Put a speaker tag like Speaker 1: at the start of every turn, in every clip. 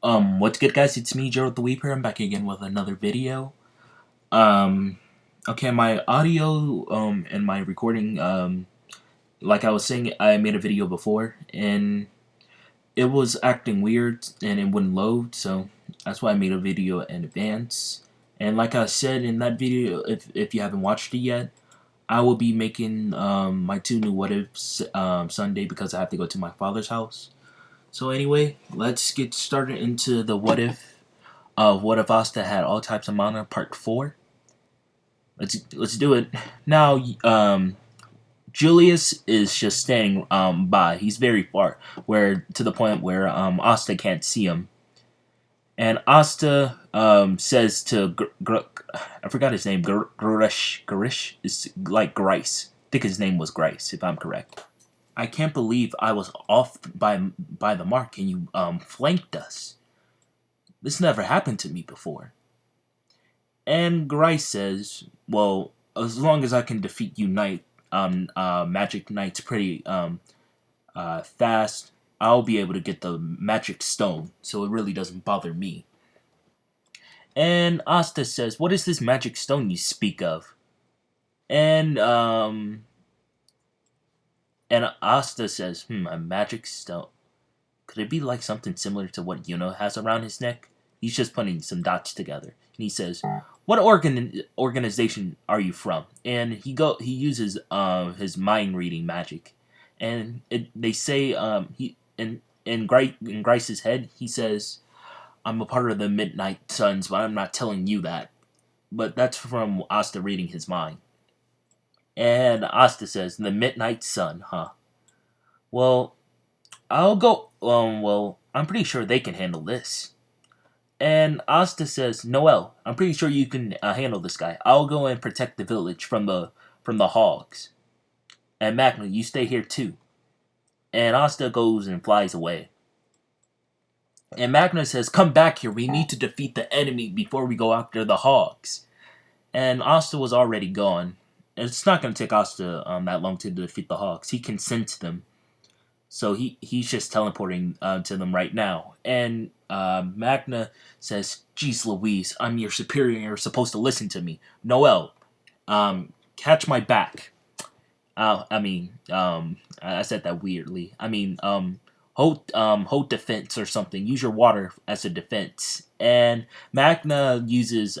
Speaker 1: What's good, guys? It's me, Gerald the Weeper. I'm back again with another video. Um, okay, my audio, and my recording, like I was saying, I made a video before, and it was acting weird, and it wouldn't load, so that's why I made a video in advance. And like I said in that video, if you haven't watched it yet, I will be making, my two new what ifs, Sunday because I have to go to my father's house. So anyway, let's get started into the what if Asta had all types of mana part 4. Let's do it. Now Julius is just standing by. He's very far, where to the point where Asta can't see him. And Asta says to I forgot his name. Garish is like Grice. I think his name was Grice, if I'm correct. I can't believe I was off by the mark and you flanked us. This never happened to me before. And Grice says, well, as long as I can defeat you magic knights pretty fast, I'll be able to get the magic stone, so it really doesn't bother me. And Asta says, what is this magic stone you speak of? And Asta says, a magic stone. Could it be like something similar to what Yuno has around his neck? He's just putting some dots together. And he says, what organization are you from? And he uses his mind reading magic. And they say in Grice's head, he says, I'm a part of the Midnight Suns, but I'm not telling you that. But that's from Asta reading his mind. And Asta says, the Midnight Sun, huh? Well, I'll go, well, I'm pretty sure they can handle this. And Asta says, Noel, I'm pretty sure you can handle this guy. I'll go and protect the village from the hogs. And Magna, you stay here too. And Asta goes and flies away. And Magna says, come back here. We need to defeat the enemy before we go after the hogs. And Asta was already gone. It's not going to take Asta that long to defeat the hogs. He can sense them. So he's just teleporting to them right now. And Magna says, geez Louise, I'm your superior and you're supposed to listen to me. Noel, catch my back. I said that weirdly. Hold defense or something. Use your water as a defense. And Magna uses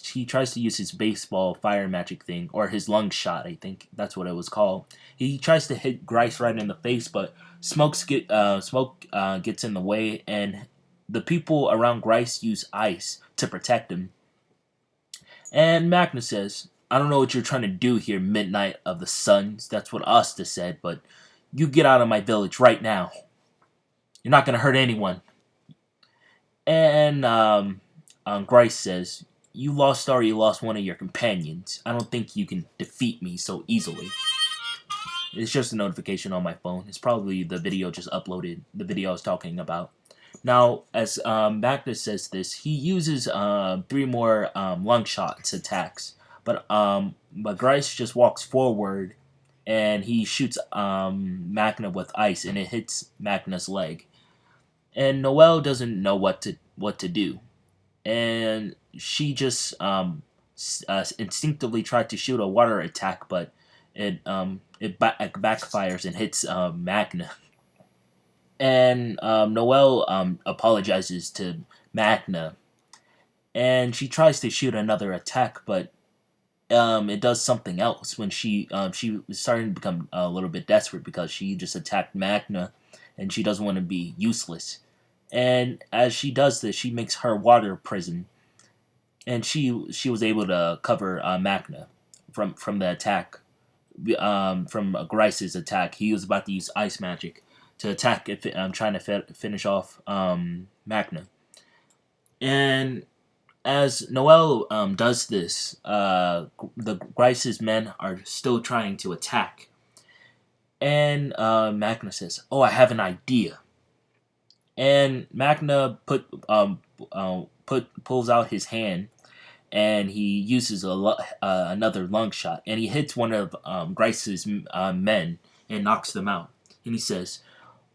Speaker 1: he tries to use his baseball fire magic thing, or his lung shot, I think that's what it was called. He tries to hit Grice right in the face, but smoke gets in the way, and the people around Grice use ice to protect him. And Magna says, I don't know what you're trying to do here, Midnight of the Suns. That's what Asta said, but you get out of my village right now. You're not going to hurt anyone. And Grice says, you lost one of your companions. I don't think you can defeat me so easily. It's just a notification on my phone. It's probably the video just uploaded, the video I was talking about. Now, as Magna says this, he uses 3 more lung shots attacks. But Grice just walks forward and he shoots Magna with ice, and it hits Magna's leg. And Noelle doesn't know what to do. And she just instinctively tried to shoot a water attack, but it backfires and hits Magna. And Noelle apologizes to Magna, and she tries to shoot another attack, but it does something else. When she was starting to become a little bit desperate because she just attacked Magna, and she doesn't want to be useless. And as she does this, she makes her water prison, and she was able to cover Magna from the attack, from Grice's attack. He was about to use ice magic to attack if I'm trying to finish off Magna. And as Noelle does this, the Grice's men are still trying to attack. And Magna says, "Oh, I have an idea." And Magna pulls out his hand, and he uses another lung shot, and he hits one of Grice's men and knocks them out. And he says,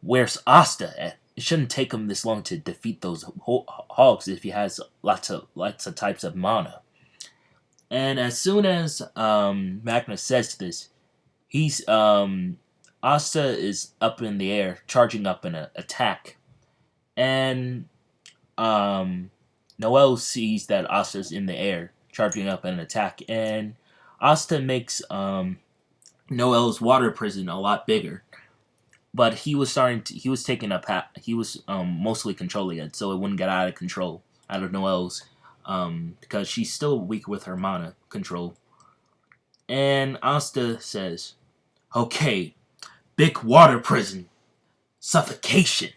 Speaker 1: "Where's Asta at? it shouldn't take him this long to defeat those hogs if he has lots of types of mana. And as soon as Magna says this, he's Asta is up in the air, charging up an attack, and Noel sees that Asta's in the air, charging up an attack, and Asta makes Noel's water prison a lot bigger. But he was taking he was mostly controlling it, so it wouldn't get out of control, out of Noel's, because she's still weak with her mana control. And Asta says, "Okay, big water prison, suffocation."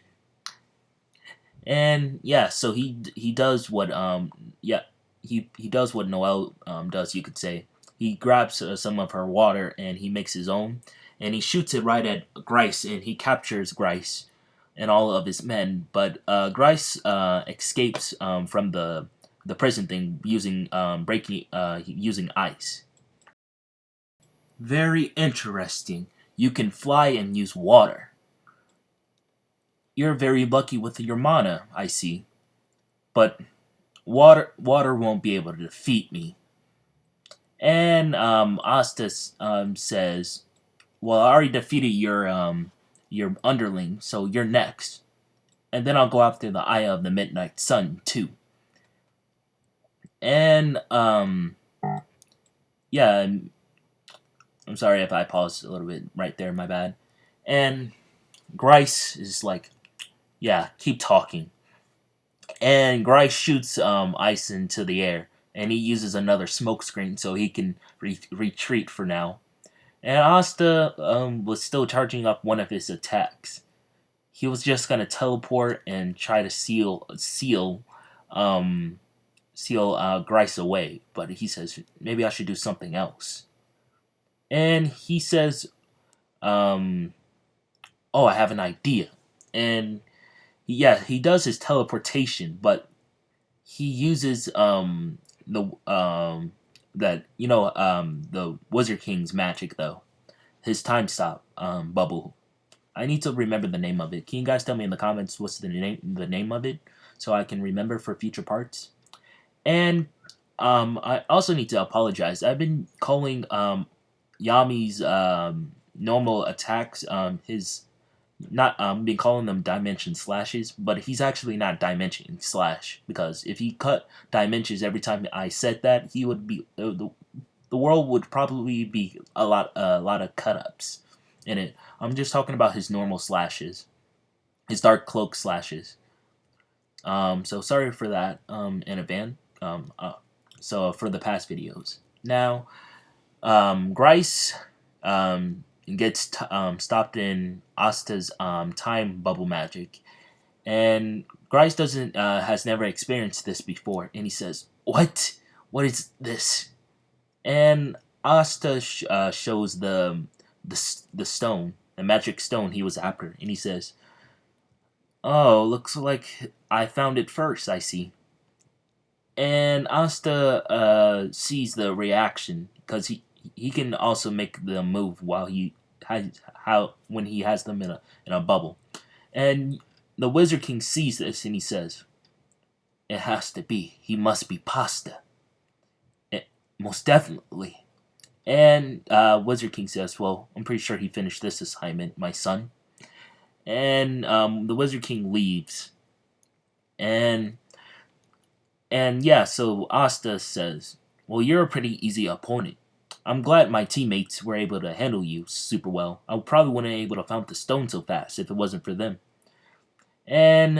Speaker 1: And yeah, so he does what he does what Noel does, you could say. He grabs some of her water and he makes his own, and he shoots it right at Grice, and he captures Grice and all of his men. But Grice escapes from the prison thing using using ice. Very interesting. You can fly and use water. You're very lucky with your mana, I see. But water won't be able to defeat me. And Asta says, "Well, I already defeated your underling, so you're next. And then I'll go after the Eye of the Midnight Sun too." And yeah, I'm sorry if I paused a little bit right there, my bad. And Grice is like, "Yeah, keep talking." And Grice shoots ice into the air, and he uses another smoke screen so he can retreat for now. And Asta was still charging up one of his attacks. He was just gonna teleport and try to seal Grice away, but he says maybe I should do something else. And he says, "Oh, I have an idea." And yeah, he does his teleportation, but he uses the the Wizard King's magic though. His time stop bubble. I need to remember the name of it. Can you guys tell me in the comments what's the name of it so I can remember for future parts? And I also need to apologize. I've been calling Yami's normal attacks his not been calling them dimension slashes, but he's actually not dimension slash, because if he cut dimensions every time I said that, he would be the world would probably be a lot of cut ups in it. I'm just talking about his normal slashes, his dark cloak slashes. So sorry for that in advance. So for the past videos. Now, Grice gets stopped in Asta's time bubble magic, and Grice doesn't has never experienced this before, and he says, "What? What is this?" And Asta shows the stone, the magic stone he was after, and he says, "Oh, looks like I found it first. I see." And Asta sees the reaction because he can also make the move while when he has them in a bubble. And the Wizard King sees this and he says, "It has to be. He must be Pasta. Most definitely." And Wizard King says, "Well, I'm pretty sure he finished this assignment, my son." And the Wizard King leaves. And yeah, so Asta says, "Well, you're a pretty easy opponent. I'm glad my teammates were able to handle you super well. I probably wouldn't have able to find the stone so fast if it wasn't for them." And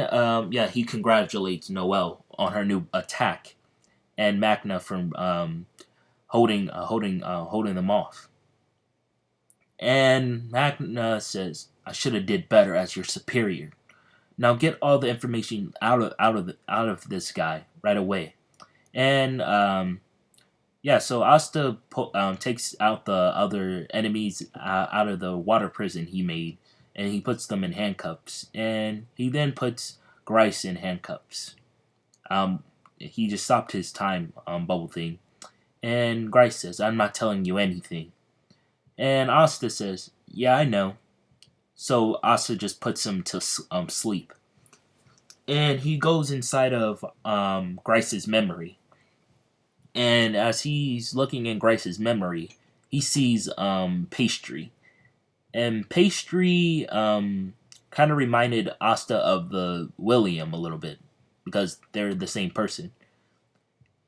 Speaker 1: yeah, he congratulates Noelle on her new attack, and Magna from holding them off. And Magna says, "I should have did better as your superior. Now get all the information out of this guy right away." And yeah, so Asta takes out the other enemies out of the water prison he made, and he puts them in handcuffs. And he then puts Grice in handcuffs. He just stopped his time bubble thing. And Grice says, "I'm not telling you anything." And Asta says, "Yeah, I know." So Asta just puts him to sleep. and he goes inside of Grice's memory. And as he's looking in Grice's memory, he sees Pastry. And Pastry kind of reminded Asta of the William a little bit because they're the same person.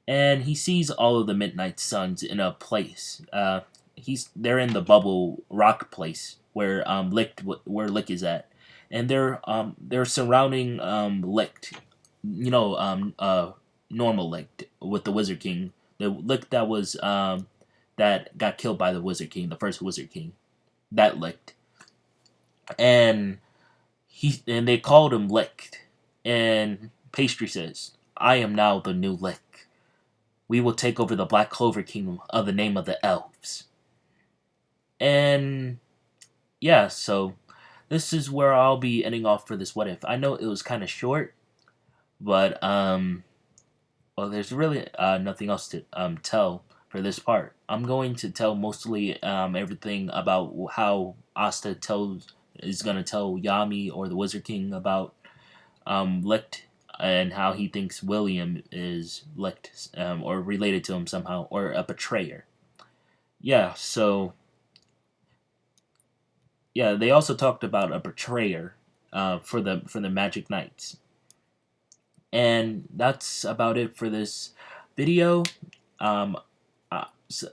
Speaker 1: And he sees all of the Midnight Suns in a place. They're in the bubble rock place where Lick is at, and they're surrounding Lick, normal Lick with the Wizard King, the Lick that was that got killed by the Wizard King, the first Wizard King, that Lick, and they called him Lick, and Pastry says, "I am now the new Lick. We will take over the Black Clover Kingdom of the name of the elves." And yeah, so this is where I'll be ending off for this what if. I know it was kind of short, but well, there's really nothing else to tell for this part. I'm going to tell mostly everything about how Asta is gonna tell Yami or the Wizard King about Licht, and how he thinks William is Licht, or related to him somehow, or a betrayer. Yeah, so yeah, they also talked about a betrayer for the Magic Knights, and that's about it for this video. Um, so,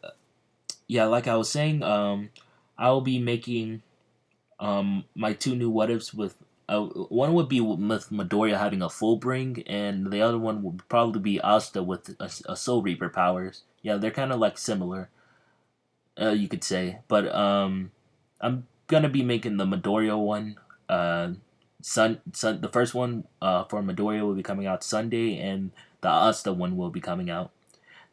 Speaker 1: yeah, like I was saying, I'll be making my two new what ifs with. One would be with Midoriya having a full bring, and the other one would probably be Asta with a Soul Reaper powers. Yeah, they're kind of like similar, you could say. But I'm gonna be making the Midoriya one. The first one for Midoriya will be coming out Sunday, and the Asta one will be coming out.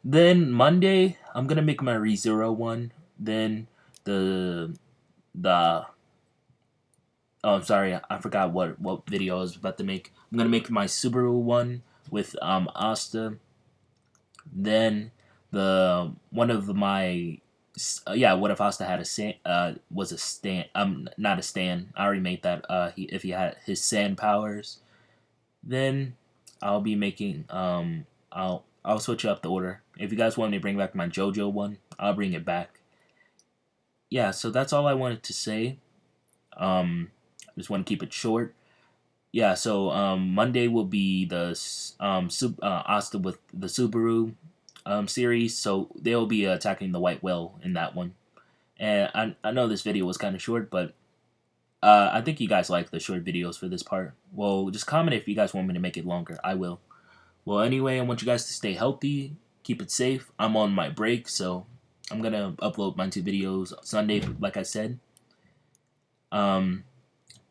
Speaker 1: Then Monday, I'm gonna make my ReZero one. Then the oh, I'm sorry, I forgot what video I was about to make. I'm gonna make my Subaru one with Asta. Then the one of my yeah, what if Asta had was a stand not a stand. I already made that. If he had his sand powers, then I'll be making I'll switch up the order. If you guys want me to bring back my JoJo one, I'll bring it back. Yeah, so that's all I wanted to say. I just want to keep it short. Yeah, so Monday will be the Asta with the Subaru series, so they'll be attacking the White Whale in that one. And I know this video was kind of short, but I think you guys like the short videos for this part. Well, just comment if you guys want me to make it longer. I will. Well, anyway, I want you guys to stay healthy, keep it safe. I'm on my break, so I'm gonna upload my 2 videos Sunday, like I said.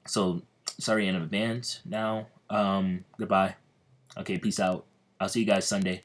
Speaker 1: So sorry in advance now. Goodbye. Okay, peace out. I'll see you guys Sunday.